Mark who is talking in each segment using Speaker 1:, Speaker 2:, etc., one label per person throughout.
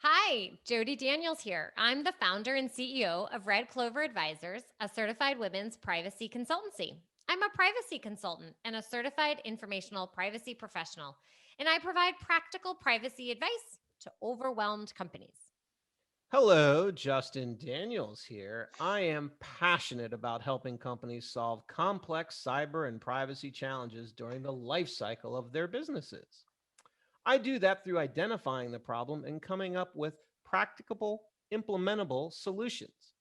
Speaker 1: Hi, Jody Daniels here. I'm the founder and CEO of Red Clover Advisors, a certified women's privacy consultancy. I'm a privacy consultant and a certified informational privacy professional, and I provide practical privacy advice to overwhelmed companies.
Speaker 2: Hello, Justin Daniels here. I am passionate about helping companies solve complex cyber and privacy challenges during the life cycle of their businesses. I do that through identifying the problem and coming up with practicable, implementable solutions.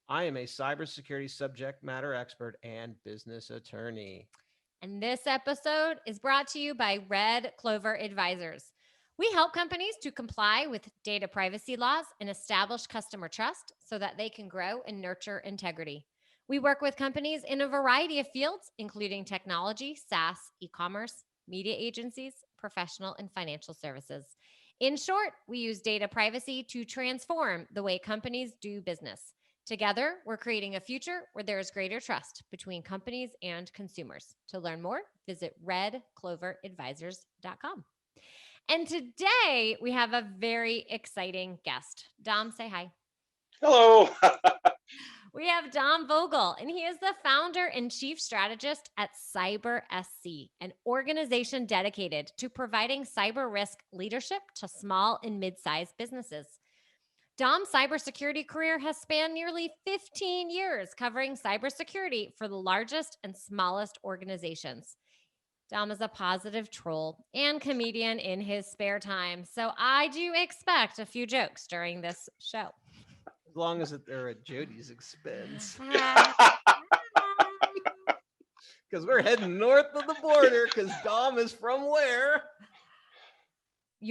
Speaker 2: I am a cybersecurity subject matter expert and business attorney.
Speaker 1: And this episode is brought to you by Red Clover Advisors. We help companies to comply with data privacy laws and establish customer trust so that they can grow and nurture integrity. We work with companies in a variety of fields, including technology, SaaS, e commerce, media agencies, professional, and financial services. In short, we use data privacy to transform the way companies do business. Together, we're creating a future where there is greater trust between companies and consumers. To learn more, visit redcloveradvisors.com. And today we have a very exciting guest. Dom, say hi.
Speaker 3: Hello.
Speaker 1: We have Dom Vogel, and he is the founder and chief strategist at Cyber.sc, an organization dedicated to providing cyber risk leadership to small and mid-sized businesses. Dom's cybersecurity career has spanned nearly 15 years, covering cybersecurity for the largest and smallest organizations. Dom is a positive troll and comedian in his spare time, so I do expect a few jokes during this show.
Speaker 2: As long as they're at Jody's expense. Because we're heading north of the border because Dom is from where?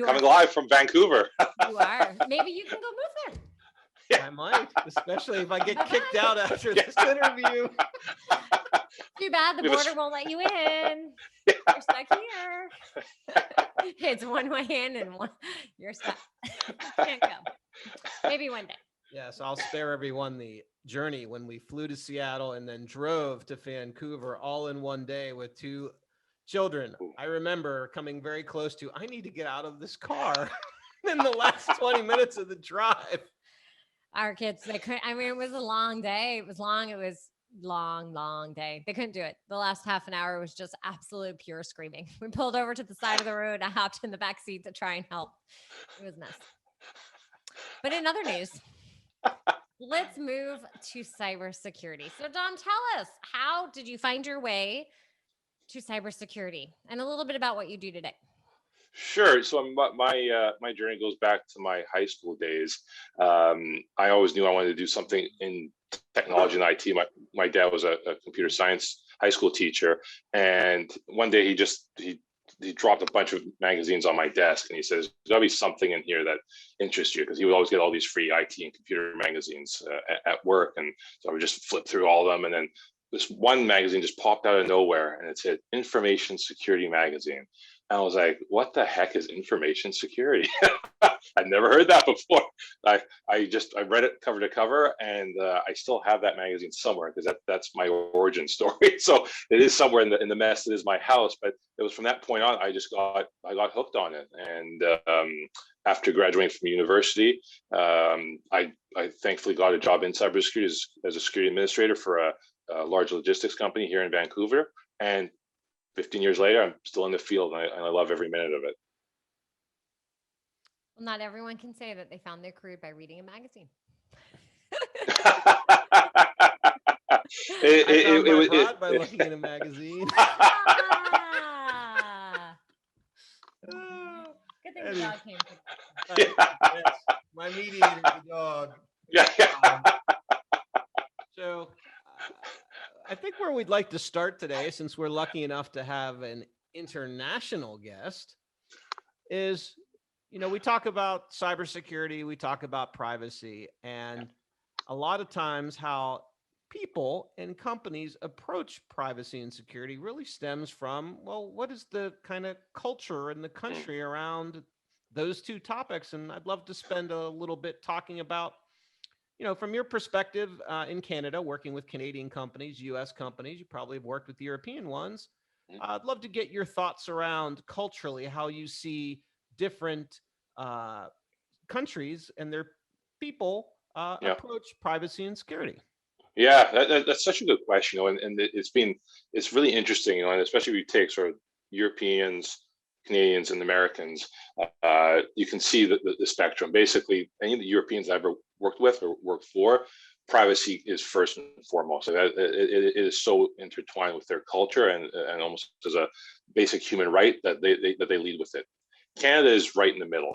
Speaker 3: Coming live from Vancouver.
Speaker 1: You are. Maybe you can go move there.
Speaker 2: I might, especially if I get kicked out after this interview.
Speaker 1: Too bad the border won't let you in. You're stuck here. It's one way in and one. You're stuck. Can't go. Maybe one day.
Speaker 2: Yes, I'll spare everyone the journey when we flew to Seattle and then drove to Vancouver all in one day with two children. I remember coming very close to, I need to get out of this car in the last 20 minutes of the drive.
Speaker 1: Our kids, they couldn't. I mean, it was a long day. It was long. It was long day. They couldn't do it. The last half an hour was just absolute pure screaming. We pulled over to the side of the road. I hopped in the back seat to try and help. It was a mess. But in other news, let's move to cybersecurity. So, Dom, tell us, how did you find your way to cybersecurity, and a little bit about what you do today?
Speaker 3: Sure. So my journey goes back to my high school days. I always knew I wanted to do something in technology and IT. My dad was a computer science high school teacher, and one day he dropped a bunch of magazines on my desk, and he says, "There's got to be something in here that interests you," because he would always get all these free IT and computer magazines at work, and so I would just flip through all of them, and then this one magazine just popped out of nowhere, and it said Information Security Magazine. And I was like, what the heck is information security? I'd never heard that before. I read it cover to cover, and I still have that magazine somewhere because that's my origin story. So it is somewhere in the mess that is my house. But it was from that point on I got hooked on it. And after graduating from university, I thankfully got a job in cybersecurity as a security administrator for a large logistics company here in Vancouver. And 15 years later, I'm still in the field, and I love every minute of it.
Speaker 1: Well, not everyone can say that they found their career by reading a magazine.
Speaker 2: I found by looking in a magazine.
Speaker 1: Good thing the dog came.
Speaker 2: Yes, my mediator, the dog.
Speaker 3: Yeah.
Speaker 2: So I think where we'd like to start today, since we're lucky enough to have an international guest, is, we talk about cybersecurity, we talk about privacy, and a lot of times how people and companies approach privacy and security really stems from, well, what is the kind of culture in the country around those two topics? And I'd love to spend a little bit talking about, from your perspective in Canada, working with Canadian companies, US companies, you probably have worked with European ones. I'd love to get your thoughts around culturally, how you see different countries and their people approach privacy and security?
Speaker 3: Yeah, that's such a good question, and it's really interesting, and especially if you take sort of Europeans, Canadians, and Americans, you can see the spectrum. Basically, any of the Europeans I've ever worked with or worked for, privacy is first and foremost. It is so intertwined with their culture and almost as a basic human right that they lead with it. Canada is right in the middle.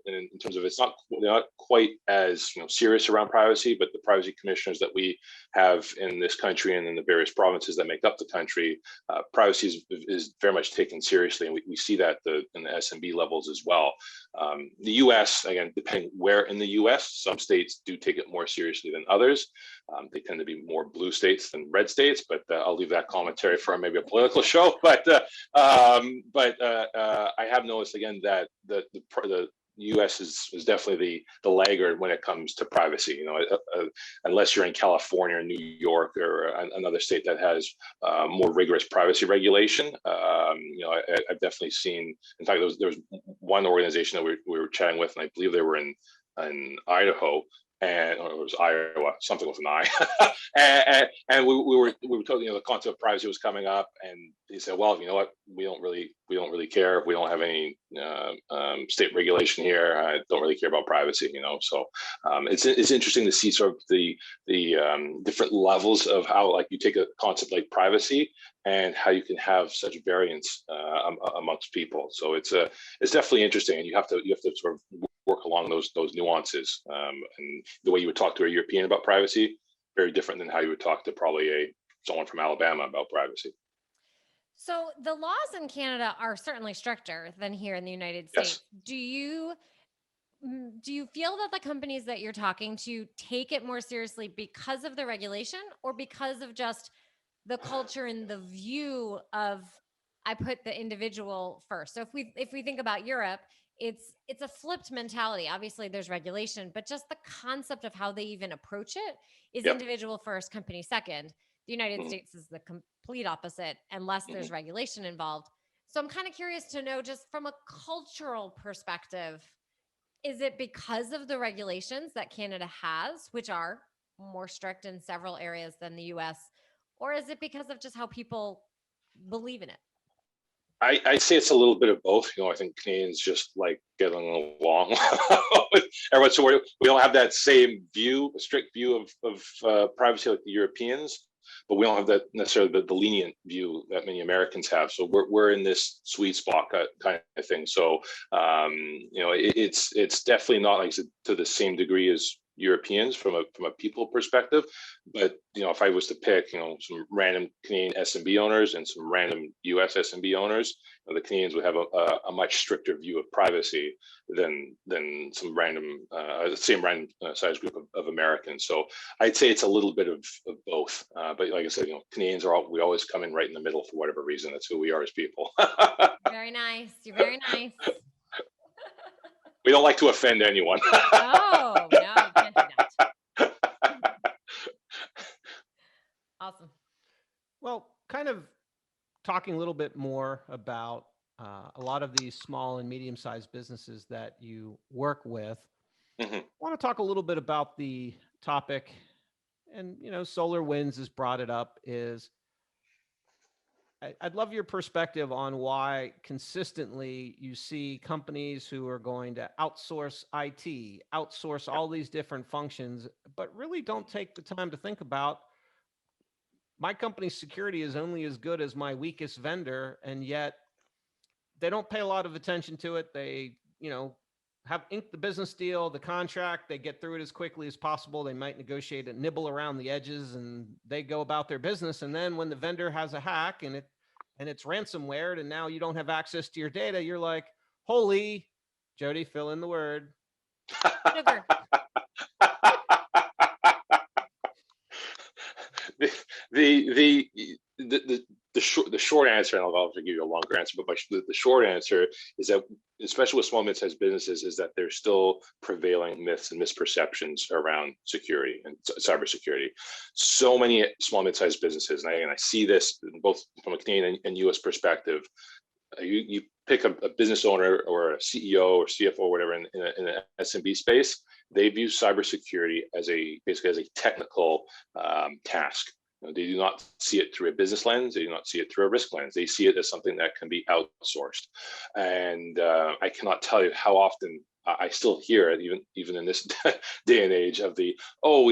Speaker 3: In terms of they're not quite as serious around privacy, but the privacy commissioners that we have in this country and in the various provinces that make up the country, privacy is very much taken seriously, and we see that in the SMB levels as well. The U.S., again, depending where in the U.S., some states do take it more seriously than others. They tend to be more blue states than red states, but I'll leave that commentary for maybe a political show. But I have noticed again that the U.S. is definitely the laggard when it comes to privacy. Unless you're in California or New York or another state that has more rigorous privacy regulation. I've definitely seen. In fact, there was one organization that we were chatting with, and I believe they were in Idaho. Or it was Iowa, something with an I, and we were talking. The concept of privacy was coming up, and he said, "Well, you know what? We don't really care if we don't have any state regulation here. I don't really care about privacy." So it's interesting to see sort of the different levels of how, like, you take a concept like privacy and how you can have such variance amongst people. So it's definitely interesting, and you have to sort of work along those nuances. And the way you would talk to a European about privacy, very different than how you would talk to probably someone from Alabama about privacy.
Speaker 1: So the laws in Canada are certainly stricter than here in the United States.
Speaker 3: Yes.
Speaker 1: Do you feel that the companies that you're talking to take it more seriously because of the regulation, or because of just the culture and the view of, I put the individual first? So if we think about Europe, it's a flipped mentality. Obviously there's regulation, but just the concept of how they even approach it is individual first, company second. The United States is the complete opposite, unless there's regulation involved. So I'm kind of curious to know, just from a cultural perspective, is it because of the regulations that Canada has, which are more strict in several areas than the US, or is it because of just how people believe in it?
Speaker 3: I'd say it's a little bit of both. I think Canadians just like getting along with everyone. So we don't have that same strict view of privacy like the Europeans, but we don't have that necessarily the lenient view that many Americans have. So we're in this sweet spot kind of thing. So it's definitely not like to the same degree as Europeans from a people perspective, but if I was to pick some random Canadian SMB owners and some random US SMB owners, the Canadians would have a much stricter view of privacy than some random size group of Americans. So I'd say it's a little bit of both, but like I said, Canadians we always come in right in the middle for whatever reason. That's who we are as people.
Speaker 1: Very nice. You're very nice.
Speaker 3: We don't like to offend anyone.
Speaker 1: No, can't do that. Awesome.
Speaker 2: Well, kind of talking a little bit more about a lot of these small and medium-sized businesses that you work with. I want to talk a little bit about the topic, and SolarWinds has brought it up. I'd love your perspective on why consistently you see companies who are going to outsource IT, outsource all these different functions, but really don't take the time to think about, my company's security is only as good as my weakest vendor, and yet they don't pay a lot of attention to it. They, have inked the business deal, the contract, they get through it as quickly as possible. They might negotiate and nibble around the edges, and they go about their business. And then when the vendor has a hack and it's ransomware, and now you don't have access to your data, you're like, holy, Jody, fill in the word.
Speaker 1: Sugar.
Speaker 3: The short answer, and I'll give you a longer answer, but the short answer is that, especially with small and mid-sized businesses, is that there's still prevailing myths and misperceptions around security and cybersecurity. So many small and mid-sized businesses, and I see this both from a Canadian and US perspective, you pick a business owner or a CEO or CFO or whatever in an SMB space, they view cybersecurity as basically as a technical task. They do not see it through a business lens. They do not see it through a risk lens. They see it as something that can be outsourced. And I cannot tell you how often I still hear it, even in this day and age, of we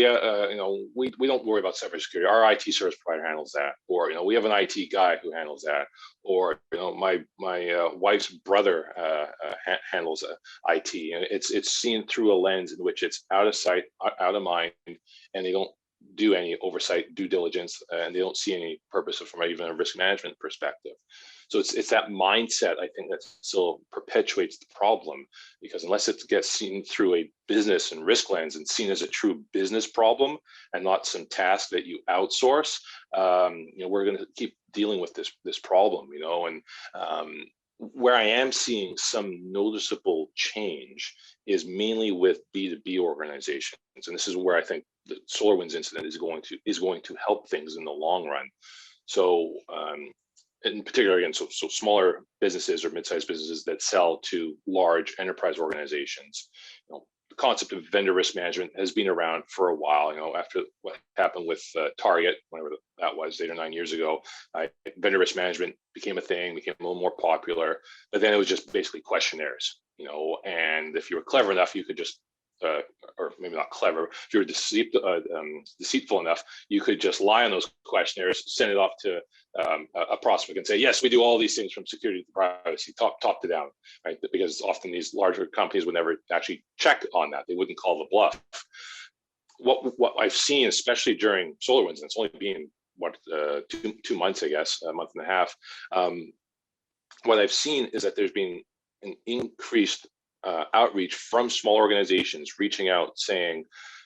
Speaker 3: don't worry about cybersecurity. Our IT service provider handles that, or we have an IT guy who handles that, or my wife's brother handles IT. And it's seen through a lens in which it's out of sight, out of mind, and they don't do any oversight, due diligence, and they don't see any purpose from even a risk management perspective. So it's that mindset, I think, that still perpetuates the problem, because unless it gets seen through a business and risk lens and seen as a true business problem and not some task that you outsource, we're going to keep dealing with this problem, and where I am seeing some noticeable change is mainly with B2B organizations, and this is where I think the SolarWinds incident is going to help things in the long run. So, in particular, again, so smaller businesses or mid-sized businesses that sell to large enterprise organizations. The concept of vendor risk management has been around for a while. After what happened with Target, whenever that was 8 or 9 years ago, vendor risk management became a thing, became a little more popular. But then it was just basically questionnaires. And if you were clever enough, you could just or maybe not clever, if you were deceitful enough, you could just lie on those questionnaires, send it off to a prospect and say, yes, we do all these things from security to privacy, top to down, right? Because often these larger companies would never actually check on that. They wouldn't call the bluff. What I've seen, especially during SolarWinds, and it's only been, 2 months, I guess, a month and a half, what I've seen is that there's been an increased outreach from small organizations reaching out saying,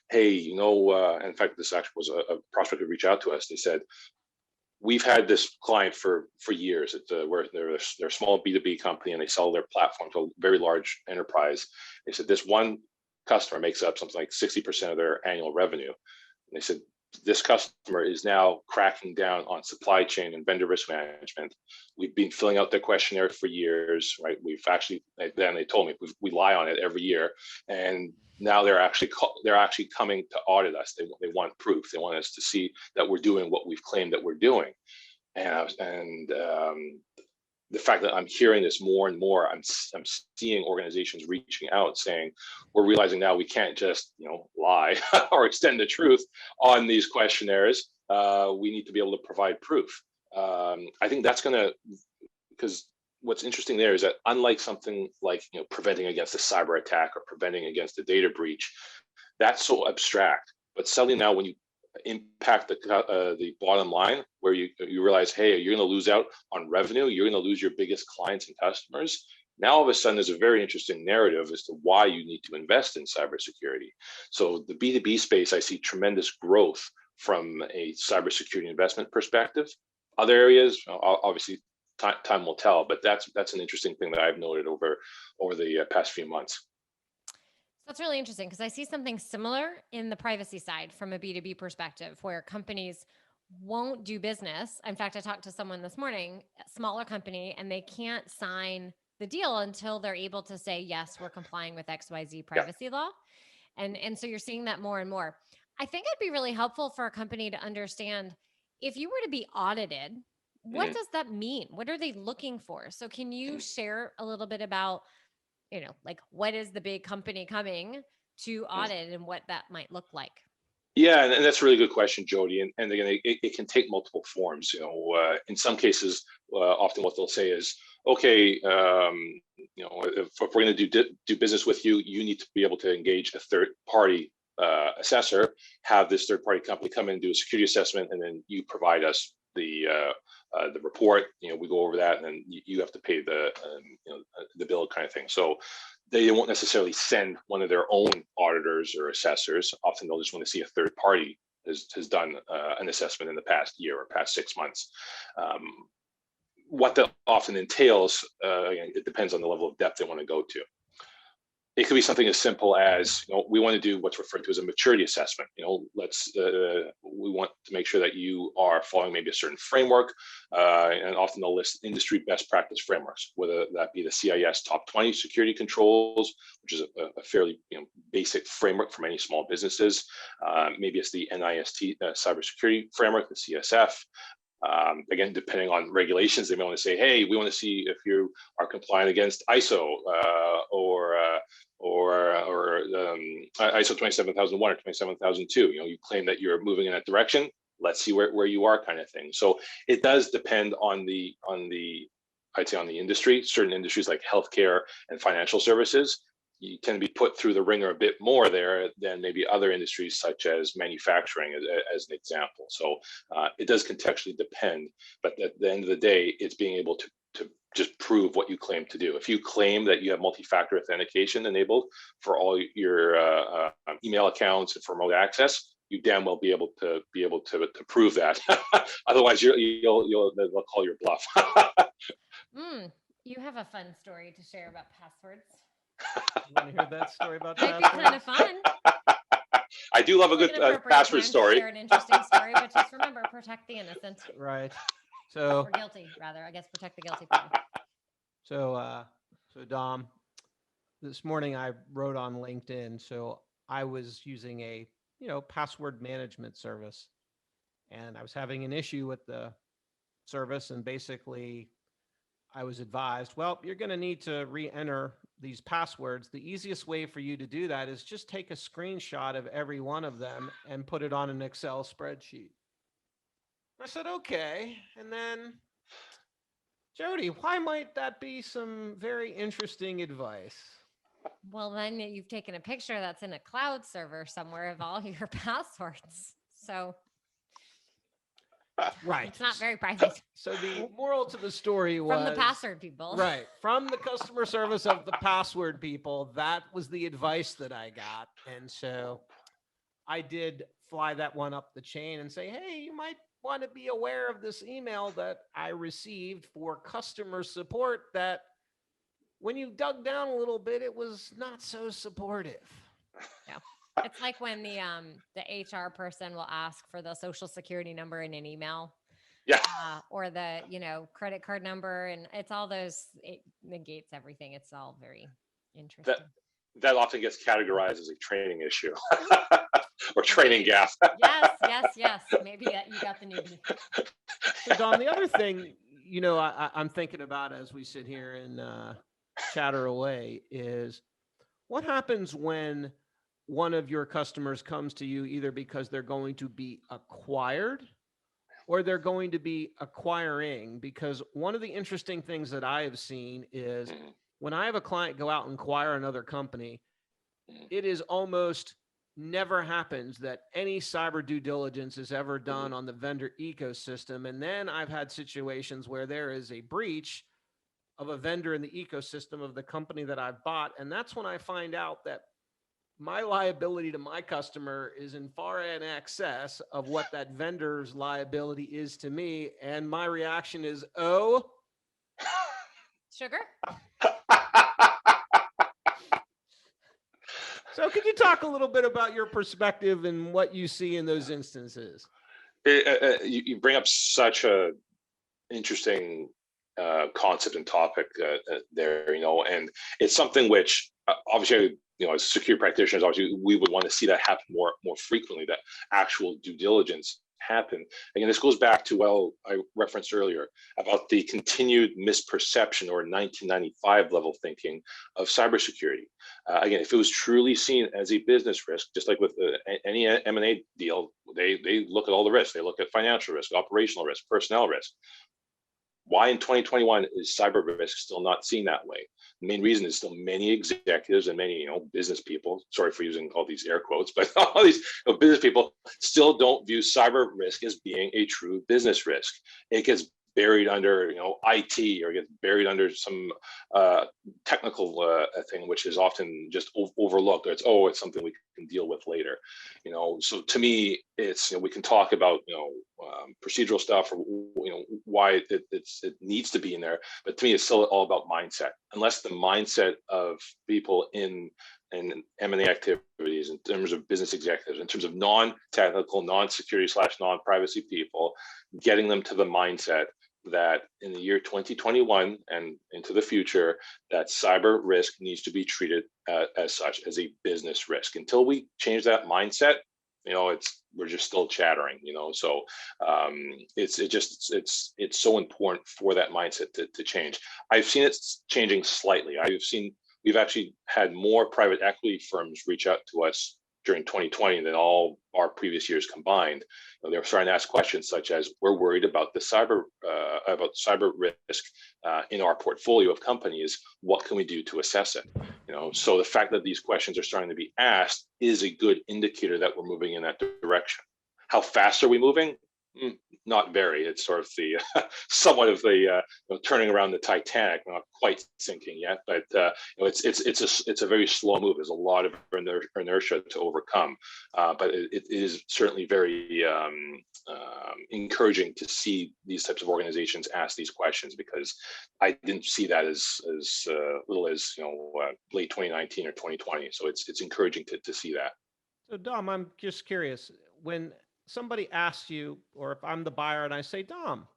Speaker 3: hey, in fact, this actually was a prospect who reached out to us. They said, we've had this client for years. Where they're a small B2B company and they sell their platform to a very large enterprise. They said this one customer makes up something like 60% of their annual revenue. And they said, this customer is now cracking down on supply chain and vendor risk management. We've been filling out their questionnaire for years, right? Then they told me we lie on it every year, and now they're actually coming to audit us. They want proof. They want us to see that we're doing what we've claimed that we're doing. And the fact that I'm hearing this more and more, I'm seeing organizations reaching out saying, we're realizing now we can't just lie or extend the truth on these questionnaires. We need to be able to provide proof. I think that's because what's interesting there is that unlike something like preventing against a cyber attack or preventing against a data breach, that's so abstract. But suddenly now when you impact the bottom line, where you realize, hey, you're going to lose out on revenue, you're going to lose your biggest clients and customers. Now all of a sudden there's a very interesting narrative as to why you need to invest in cybersecurity. So the B2B space, I see tremendous growth from a cybersecurity investment perspective. Other areas, obviously time will tell, but that's an interesting thing that I've noted over the past few months.
Speaker 1: That's really interesting, because I see something similar in the privacy side from a B2B perspective, where companies won't do business. In fact, I talked to someone this morning, a smaller company, and they can't sign the deal until they're able to say, yes, we're complying with XYZ privacy law. And so you're seeing that more and more. I think it'd be really helpful for a company to understand, if you were to be audited, what does that mean? What are they looking for? So can you share a little bit about, like, what is the big company coming to audit and what that might look like?
Speaker 3: Yeah, and that's a really good question, Jody. And again, it can take multiple forms. In some cases, often what they'll say is, okay, if we're going to do business with you, you need to be able to engage a third-party assessor, have this third-party company come in and do a security assessment, and then you provide us the report. We go over that, and then you have to pay the bill, kind of thing. So they won't necessarily send one of their own auditors or assessors. Often they'll just want to see a third party has done an assessment in the past year or past 6 months. What that often entails, again, it depends on the level of depth they want to go to. it could be something as simple as, we want to do what's referred to as a maturity assessment. We want to make sure that you are following maybe a certain framework, and often they'll list industry best practice frameworks, whether that be the CIS top 20 security controls, which is a fairly basic framework for many small businesses. Maybe it's the NIST cybersecurity framework, the CSF. Again, depending on regulations, they may want to say, hey, we want to see if you are compliant against ISO or ISO 27001 or 27002. You claim that you're moving in that direction. Let's see where you are, kind of thing. So it does depend on the I'd say on the industry. Certain industries like healthcare and financial services, you tend to be put through the ringer a bit more there than maybe other industries such as manufacturing, as an example. So it does contextually depend, but at the end of the day, it's being able to just prove what you claim to do. If you claim that you have multi-factor authentication enabled for all your email accounts and for remote access, you damn well be able to prove that. Otherwise, they'll call your bluff.
Speaker 1: You have a fun story to share about passwords.
Speaker 2: You want to hear that story about
Speaker 1: Might
Speaker 2: passwords?
Speaker 1: be kind of fun.
Speaker 3: I do love a good password story.
Speaker 1: Share an interesting story, but just remember, protect the innocent.
Speaker 2: Right. So,
Speaker 1: or guilty, rather. I guess protect the guilty party.
Speaker 2: So Dom, this morning I wrote on LinkedIn. So I was using a password management service, and I was having an issue with the service, and basically I was advised, well, you're going to need to re-enter these passwords. The easiest way for you to do that is just take a screenshot of every one of them and put it on an Excel spreadsheet. I said, okay. And then, Jody, why might that be some very interesting advice?
Speaker 1: Well, then you've taken a picture that's in a cloud server somewhere of all your passwords. So
Speaker 2: right,
Speaker 1: it's not very private.
Speaker 2: So the moral to the story was,
Speaker 1: from the password people.
Speaker 2: Right. From the customer service of the password people, that was the advice that I got. And so I did fly that one up the chain and say, hey, you might want to be aware of this email that I received for customer support that when you dug down a little bit, it was not so supportive.
Speaker 1: Yeah. It's like when the HR person will ask for the social security number in an email.
Speaker 3: Yeah.
Speaker 1: Or the, credit card number, and it's all those, it negates everything. It's all very interesting.
Speaker 3: That often gets categorized as a training issue or training gap.
Speaker 1: Yes. Maybe you got the newbie.
Speaker 2: So Dom, the other thing, I'm thinking about as we sit here and chatter away is what happens when one of your customers comes to you either because they're going to be acquired or they're going to be acquiring? Because one of the interesting things that I have seen is when I have a client go out and acquire another company, it is almost never happens that any cyber due diligence is ever done on the vendor ecosystem. And then I've had situations where there is a breach of a vendor in the ecosystem of the company that I've bought. And that's when I find out that my liability to my customer is in far in excess of what that vendor's liability is to me. And my reaction is, oh,
Speaker 1: sugar.
Speaker 2: So could you talk a little bit about your perspective and what you see in those instances?
Speaker 3: You bring up such a interesting concept and topic there, and it's something which obviously, as security practitioners, obviously we would want to see that happen more frequently, that actual due diligence happen. Again, this goes back to what I referenced earlier about the continued misperception or 1995 level thinking of cybersecurity. Again, if it was truly seen as a business risk, just like with any M&A deal, they look at all the risks. They look at financial risk, operational risk, personnel risk. Why in 2021 is cyber risk still not seen that way? The main reason is still many executives and many business people, sorry for using all these air quotes, but all these business people still don't view cyber risk as being a true business risk. It gets buried under, IT, or gets buried under some technical thing, which is often just overlooked. Or it's something we can deal with later. So to me, it's, we can talk about, procedural stuff, or, why it needs to be in there. But to me, it's still all about mindset. Unless the mindset of people in M&A activities, in terms of business executives, in terms of non-technical, non-security / non-privacy people, getting them to the mindset that in the year 2021 and into the future, that cyber risk needs to be treated as such, as a business risk. Until we change that mindset, we're just still chattering. So it's so important for that mindset to change. I've seen it changing slightly. We've actually had more private equity firms reach out to us during 2020 than all our previous years combined. They're starting to ask questions such as, we're worried about the cyber risk in our portfolio of companies. What can we do to assess it? So the fact that these questions are starting to be asked is a good indicator that we're moving in that direction. How fast are we moving? Not very. It's sort of the somewhat of the turning around the Titanic, not quite sinking yet, but it's a very slow move. There's a lot of inertia to overcome, but it is certainly very encouraging to see these types of organizations ask these questions, because I didn't see that as little as late 2019 or 2020. So it's encouraging to see that.
Speaker 2: So Dom, I'm just curious, when somebody asks you, or if I'm the buyer and I say, Dom,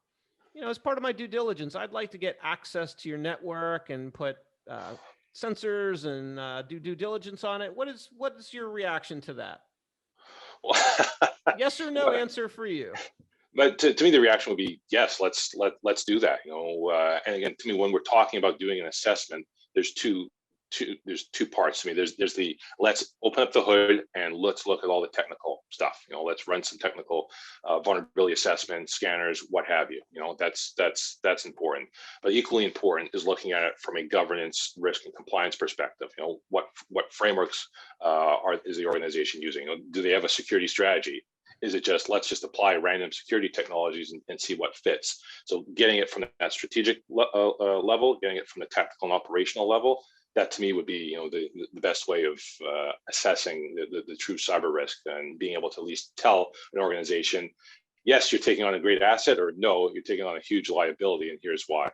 Speaker 2: as part of my due diligence, I'd like to get access to your network and put sensors and do due diligence on it. What is your reaction to that? Yes or no answer for you.
Speaker 3: But to me, the reaction would be yes. Let's do that. And again, to me, when we're talking about doing an assessment, there's two parts to me. There's the, let's open up the hood and let's look at all the technical stuff. Let's run some technical vulnerability assessments, scanners, what have you. That's important. But equally important is looking at it from a governance, risk, and compliance perspective. What frameworks is the organization using? Do they have a security strategy? Is it just, let's just apply random security technologies and see what fits? So getting it from that strategic level, getting it from the tactical and operational level, that to me would be the best way of assessing the true cyber risk, and being able to at least tell an organization, yes, you're taking on a great asset, or no, you're taking on a huge liability, and here's why.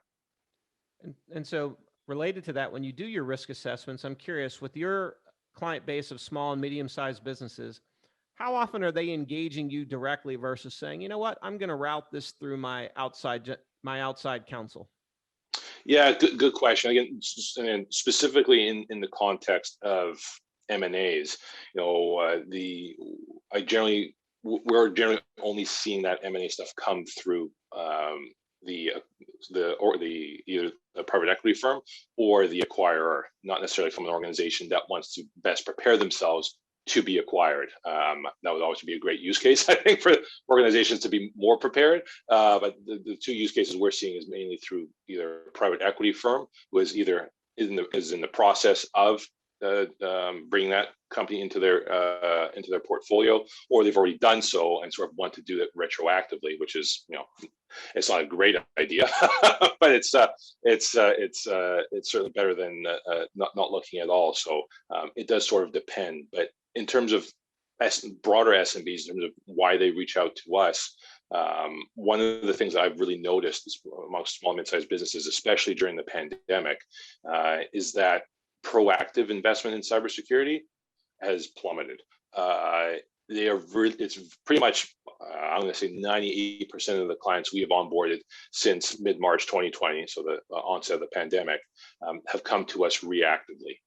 Speaker 2: And so related to that, when you do your risk assessments, I'm curious, with your client base of small and medium-sized businesses, how often are they engaging you directly versus saying, you know what, I'm going to route this through my outside counsel?
Speaker 3: Yeah, good question. Again, specifically in the context of M&As, we're generally only seeing that M&A stuff come through either the private equity firm or the acquirer, not necessarily from an organization that wants to best prepare themselves to be acquired. That would always be a great use case, I think, for organizations to be more prepared. But the two use cases we're seeing is mainly through either a private equity firm who is either in the process of bringing that company into their portfolio, or they've already done so and sort of want to do it retroactively, which is it's not a great idea, but it's certainly better than not looking at all. So it does sort of depend. But in terms of broader SMBs, in terms of why they reach out to us, one of the things that I've really noticed amongst small and mid-sized businesses, especially during the pandemic, is that proactive investment in cybersecurity has plummeted. It's pretty much, I'm going to say 98% of the clients we have onboarded since mid-March 2020, so the onset of the pandemic, have come to us reactively.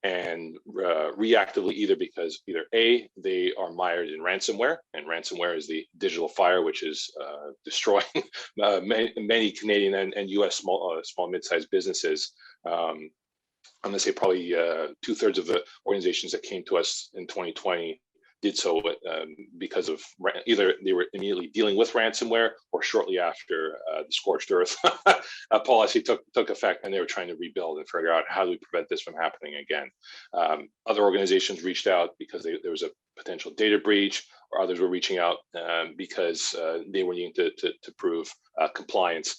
Speaker 3: And reactively either because A, they are mired in ransomware, and ransomware is the digital fire which is destroying many Canadian and US small mid-sized businesses. I'm going to say probably 2/3 of the organizations that came to us in 2020 did so because of either they were immediately dealing with ransomware or shortly after the scorched earth policy took effect, and they were trying to rebuild and figure out how do we prevent this from happening again. Other organizations reached out because there was a potential data breach, or others were reaching out because they were needing to prove compliance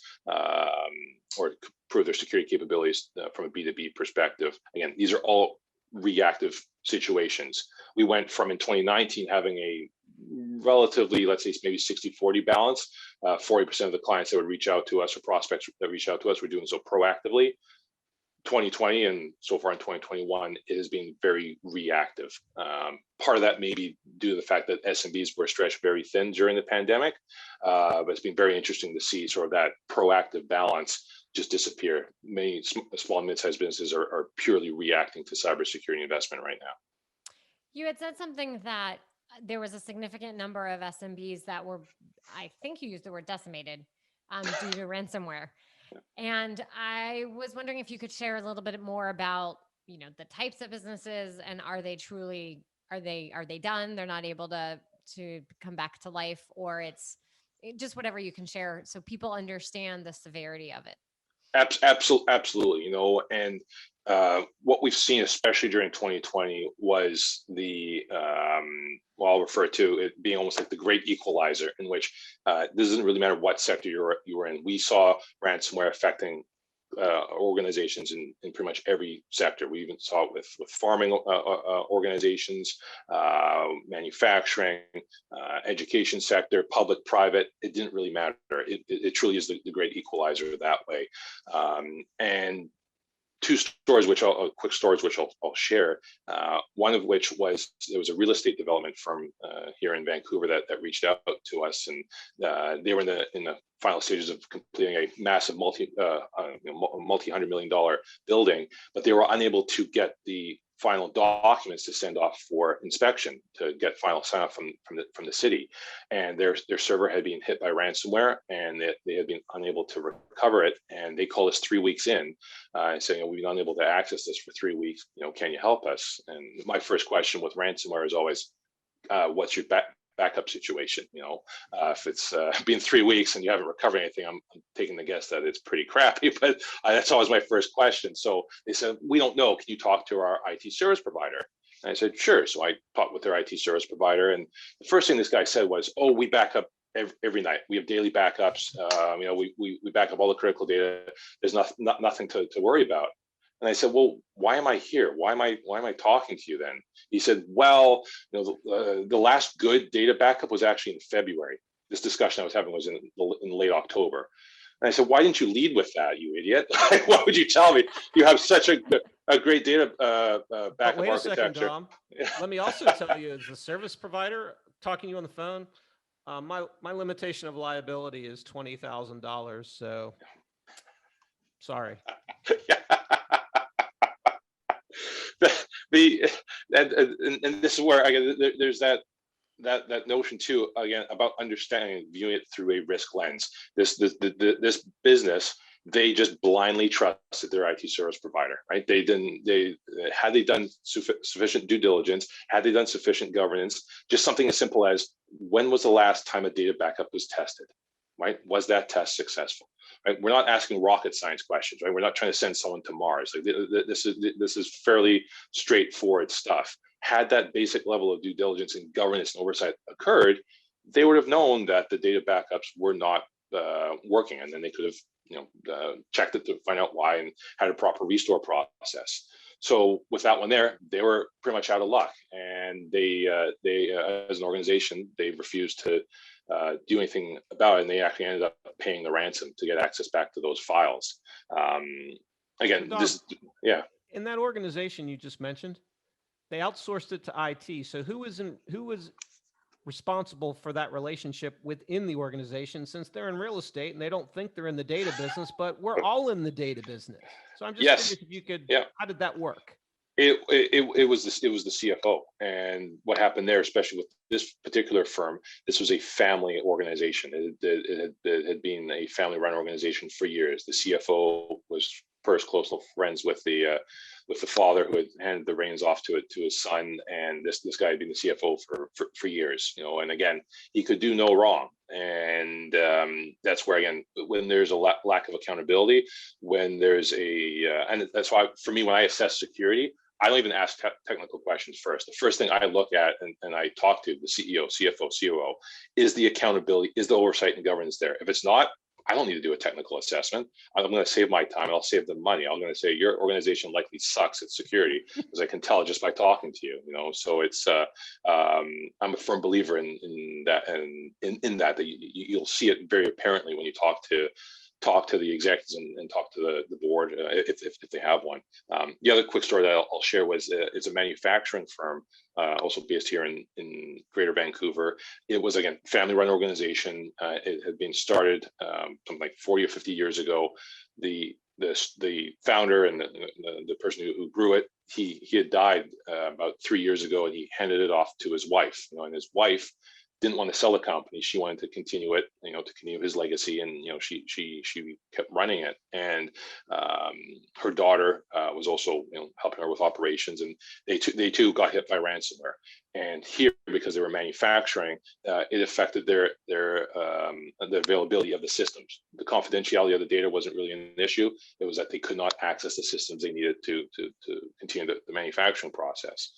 Speaker 3: or prove their security capabilities from a B2B perspective. Again, these are all reactive situations. We went from in 2019 having a relatively, let's say maybe 60-40 balance. 40% of the clients that would reach out to us, or prospects that reach out to us, were doing so proactively. 2020 and so far in 2021, it has been very reactive. Part of that may be due to the fact that SMBs were stretched very thin during the pandemic, but it's been very interesting to see sort of that proactive balance just disappear. Many small and mid-sized businesses are purely reacting to cybersecurity investment right now.
Speaker 1: You had said something that there was a significant number of SMBs that were, I think you used the word decimated, due to ransomware. And I was wondering if you could share a little bit more about, the types of businesses, and are they done? They're not able to come back to life, or it's just whatever you can share so people understand the severity of it.
Speaker 3: Absolutely. And what we've seen, especially during 2020, was I'll refer to it being almost like the great equalizer, in which it doesn't really matter what sector you were in. We saw ransomware affecting organizations in pretty much every sector. We even saw it with farming organizations, manufacturing, education sector, public, private. It didn't really matter. It truly is the great equalizer that way. And two stories, quick stories, which I'll share. One of which was, there was a real estate development firm here in Vancouver that reached out to us, and they were in the final stages of completing a massive multi-$100 million building, but they were unable to get the final documents to send off for inspection to get final sign off from the city, and their server had been hit by ransomware, and they had been unable to recover it. And they called us 3 weeks in, saying, we've been unable to access this for 3 weeks. Can you help us? And my first question with ransomware is always, what's your backup situation? If it's been 3 weeks and you haven't recovered anything, I'm taking the guess that it's pretty crappy, but that's always my first question. So they said, we don't know, can you talk to our IT service provider? And I said, sure. So I talked with their IT service provider, and the first thing this guy said was, we back up every night. We have daily backups. We back up all the critical data. There's nothing to worry about. And I said, well, why am I here? Why am I talking to you then? He said, well, the last good data backup was actually in February. This discussion I was having was in late October. And I said, why didn't you lead with that, you idiot? Why would you tell me you have such a great data backup
Speaker 2: wait a
Speaker 3: architecture?
Speaker 2: second, Dom. Let me also tell you, as the service provider talking to you on the phone, my limitation of liability is $20,000. So sorry.
Speaker 3: And this is where there's that notion too, again, about understanding, viewing it through a risk lens. This business, they just blindly trusted their IT service provider, right? Had they done sufficient due diligence, had they done sufficient governance, just something as simple as, when was the last time a data backup was tested, right? Was that test successful? Right? We're not asking rocket science questions, right? We're not trying to send someone to Mars. Like, this is fairly straightforward stuff. Had that basic level of due diligence and governance and oversight occurred, they would have known that the data backups were not working, and then they could have checked it to find out why and had a proper restore process. So with that one there, they were pretty much out of luck, and they as an organization, they refused to do anything about it, and they actually ended up paying the ransom to get access back to those files. Again,
Speaker 2: Dom, in that organization you just mentioned, they outsourced it to IT. So who was responsible for that relationship within the organization, since they're in real estate and they don't think they're in the data business, but we're all in the data business. So I'm just curious if you could, how did that work?
Speaker 3: It was the CFO, and what happened there, especially with this particular firm, this was a family organization. It had been a family-run organization for years. The CFO was first close friends with the father who had handed the reins off to his son, and this guy had been the CFO for years, you know. And again, he could do no wrong, and that's where, again, when there's a lack of accountability, when there's and that's why for me, when I assess security, I don't even ask technical questions first. The first thing I look at and I talk to the CEO, CFO, COO is the accountability, is the oversight and governance there. If it's not, I don't need to do a technical assessment. I'm going to save my time and I'll save the money. I'm going to say your organization likely sucks at security, because I can tell just by talking to you. You know, so it's I'm a firm believer in that, and in that you'll see it very apparently when you talk to the executives and talk to the board if they have one. The other quick story that I'll share was it's a manufacturing firm, also based here in Greater Vancouver. It was, again, family-run organization. It had been started something like 40 or 50 years ago. The founder and the person who grew it, he had died about 3 years ago, and he handed it off to his wife. You know, and his wife didn't want to sell the company. She wanted to continue it, you know, to continue his legacy. And, you know, she kept running it. And her daughter was also, you know, helping her with operations. And they too got hit by ransomware. And here, because they were manufacturing, it affected the availability of the systems. The confidentiality of the data wasn't really an issue. It was that they could not access the systems they needed to continue the manufacturing process.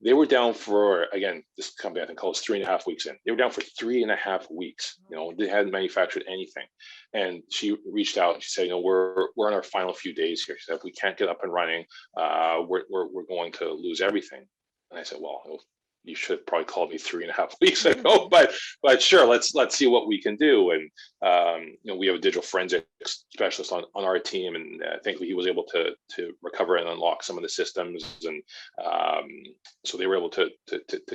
Speaker 3: They were down for, again, this company I think calls 3.5 weeks in. They were down for 3.5 weeks. You know, they hadn't manufactured anything. And she reached out and she said, you know, we're in our final few days here. She said, if we can't get up and running, we're going to lose everything. And I said, well, you should have probably called me 3.5 weeks ago, but sure, let's see what we can do. And you know, we have a digital forensics specialist on our team, and thankfully he was able to recover and unlock some of the systems, and so they were able to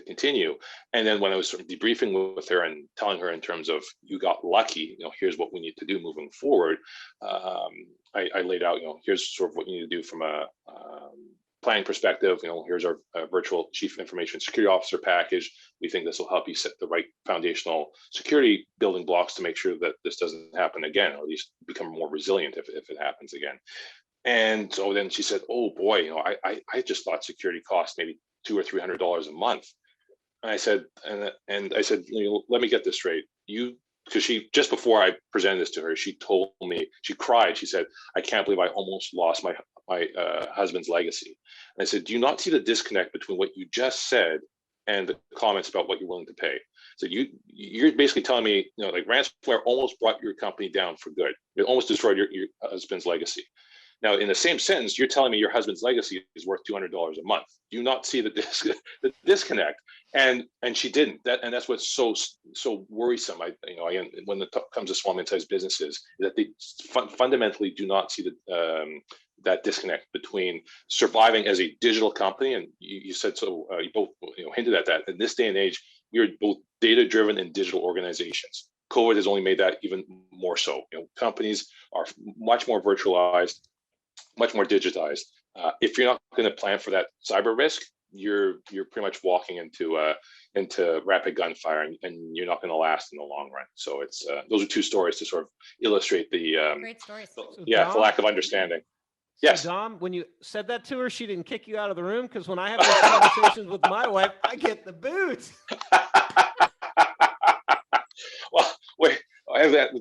Speaker 3: continue. And then when I was sort of debriefing with her and telling her in terms of, you got lucky, you know, here's what we need to do moving forward. I laid out, you know, here's sort of what you need to do from a planning perspective. You know, here's our virtual chief information security officer package. We think this will help you set the right foundational security building blocks to make sure that this doesn't happen again, or at least become more resilient if it happens again. And so then she said, oh boy, you know, I just thought security cost maybe $200 or $300 a month. And I said, and I said, you know, let me get this straight. Because she, just before I presented this to her, she told me, she cried. She said, I can't believe I almost lost my husband's legacy. And I said, do you not see the disconnect between what you just said and the comments about what you're willing to pay? So you're basically telling me, you know, like, ransomware almost brought your company down for good. It almost destroyed your husband's legacy. Now, in the same sentence, you're telling me your husband's legacy is worth $200 a month. Do you not see the disconnect? And she didn't. And that's what's so worrisome. Again, when it comes to small and mid-sized businesses, that they fundamentally do not see that disconnect between surviving as a digital company. And you said so. You both hinted at that. In this day and age, we are both data-driven and digital organizations. COVID has only made that even more so. Companies are much more virtualized, much more digitized. If you're not going to plan for that cyber risk, you're pretty much walking into rapid gunfire, and you're not going to last in the long run. So it's those are two stories to sort of illustrate the
Speaker 1: great stories.
Speaker 2: Dom,
Speaker 3: the lack of understanding. Yes,
Speaker 2: Dom, when you said that to her, she didn't kick you out of the room? Because when I have these conversations with my wife, I get the boot.
Speaker 3: Well,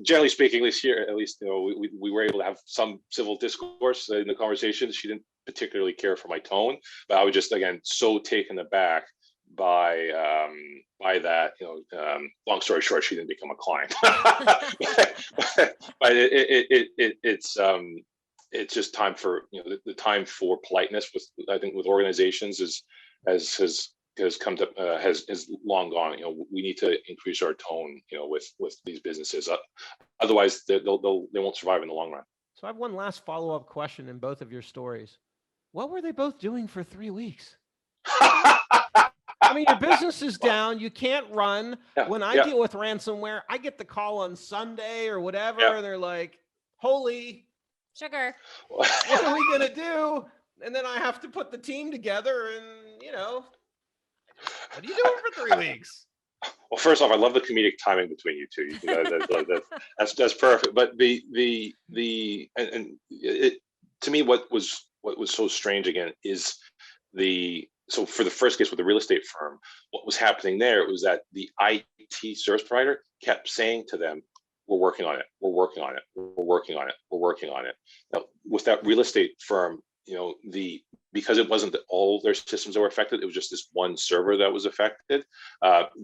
Speaker 3: generally speaking, at least we were able to have some civil discourse in the conversation. She didn't particularly care for my tone, but I was just, again, so taken aback by that. Long story short, she didn't become a client. But it's just time for the time for politeness. I think with organizations has come to has long gone. We need to increase our tone with these businesses. Otherwise, they won't survive in the long run.
Speaker 2: So I have one last follow-up question in both of your stories. What were they both doing for 3 weeks? I mean, your business is down. You can't run. When I deal with ransomware, I get the call on Sunday or whatever, and they're like, holy
Speaker 1: sugar,
Speaker 2: what are we going to do? And then I have to put the team together, and, what are you doing for 3 weeks?
Speaker 3: Well, first off, I love the comedic timing between you two. That's perfect. But to me, what was so strange again is so for the first case with the real estate firm, what was happening there was that the IT service provider kept saying to them, we're working on it, we're working on it, we're working on it, we're working on it. Now, with that real estate firm, because it wasn't all their systems that were affected, it was just this one server that was affected.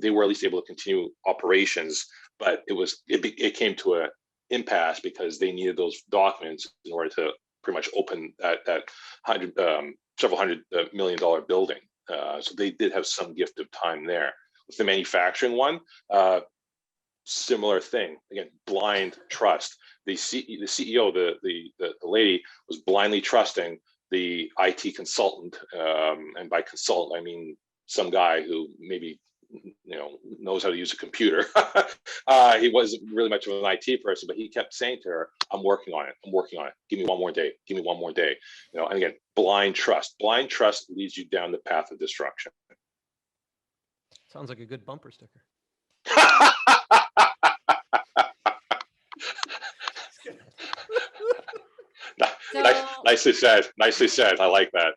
Speaker 3: They were at least able to continue operations, but it came to a impasse because they needed those documents in order to pretty much open that several $100 million building. So they did have some gift of time there. With the manufacturing one, similar thing. Again, blind trust. The CEO, the lady, was blindly trusting the IT consultant, and by consultant I mean some guy who maybe knows how to use a computer. He wasn't really much of an IT person, but he kept saying to her, I'm working on it, I'm working on it, give me one more day, give me one more day. And again, blind trust leads you down the path of destruction.
Speaker 2: Sounds like a good bumper sticker.
Speaker 3: Nicely said. I like that.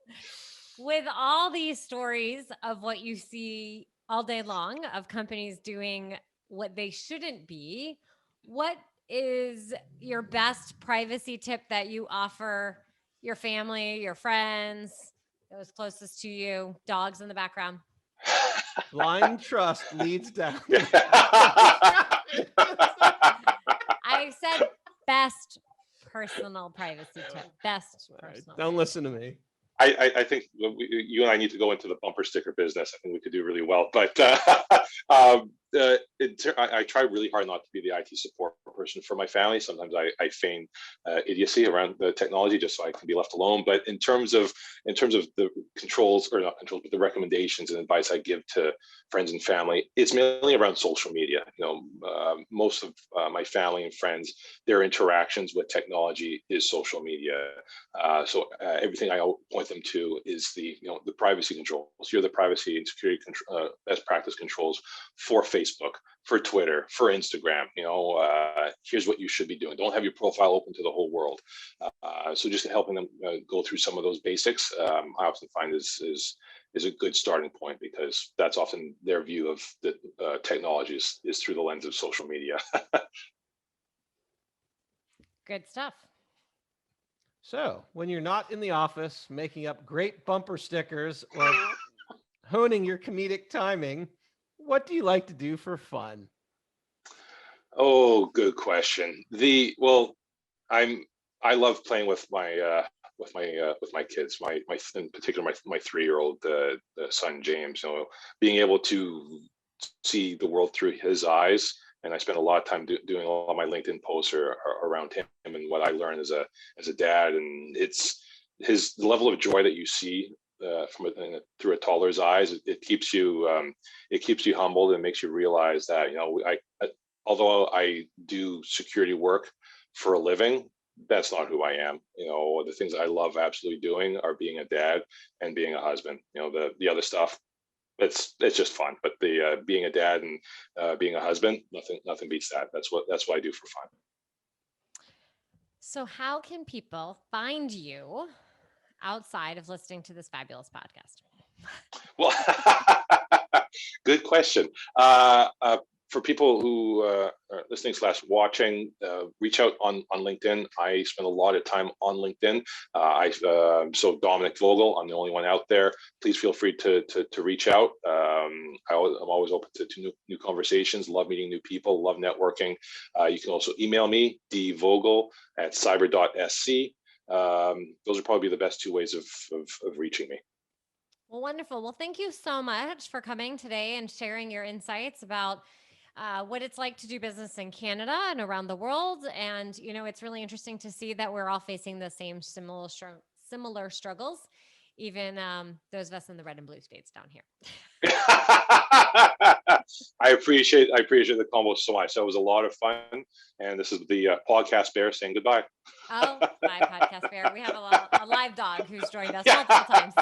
Speaker 1: With all these stories of what you see all day long of companies doing what they shouldn't be, what is your best privacy tip that you offer your family, your friends, those closest to you, dogs in the background?
Speaker 2: Blind trust leads down.
Speaker 1: I said best personal privacy tip. Best personal.
Speaker 2: Don't listen to me.
Speaker 3: I think you and I need to go into the bumper sticker business. I think we could do really well. But I try really hard not to be the IT support person for my family. Sometimes I feign idiocy around the technology just so I can be left alone. But in terms of the controls, or not controls, but the recommendations and advice I give to friends and family, it's mainly around social media. Most of my family and friends, their interactions with technology is social media. So everything I point them to is the privacy controls. Here are the privacy and security best practice controls for Facebook, for Twitter, for Instagram. Here's what you should be doing. Don't have your profile open to the whole world. So just helping them go through some of those basics, I often find is a good starting point, because that's often their view of the technologies is through the lens of social media.
Speaker 1: Good stuff.
Speaker 2: So when you're not in the office making up great bumper stickers or honing your comedic timing, what do you like to do for fun?
Speaker 3: Oh, good question. I love playing with my kids. My in particular my 3-year-old son James. Being able to see the world through his eyes. And I spend a lot of time doing all my LinkedIn posts around him and what I learned as a dad. And it's the level of joy that you see through a toddler's eyes. It keeps you humbled and makes you realize that although I do security work for a living, that's not who I am. The things I love absolutely doing are being a dad and being a husband. The other stuff, it's just fun. But the being a dad and being a husband, nothing beats that. That's what I do for fun.
Speaker 1: So how can people find you outside of listening to this fabulous podcast?
Speaker 3: Well, good question. For people who are listening / watching, reach out on LinkedIn. I spend a lot of time on LinkedIn. So Dominic Vogel, I'm the only one out there. Please feel free to reach out. I'm always open to new conversations. Love meeting new people. Love networking. You can also email me, dvogel@cyber.sc. Those are probably the best 2 ways of reaching me.
Speaker 1: Well, wonderful. Well, thank you so much for coming today and sharing your insights about what it's like to do business in Canada and around the world. And, it's really interesting to see that we're all facing the same similar struggles, even those of us in the red and blue states down here.
Speaker 3: I appreciate the combo so much. That was a lot of fun. And this is the podcast bear saying goodbye.
Speaker 1: Oh, bye, podcast bear. We have a live dog who's joined us multiple times.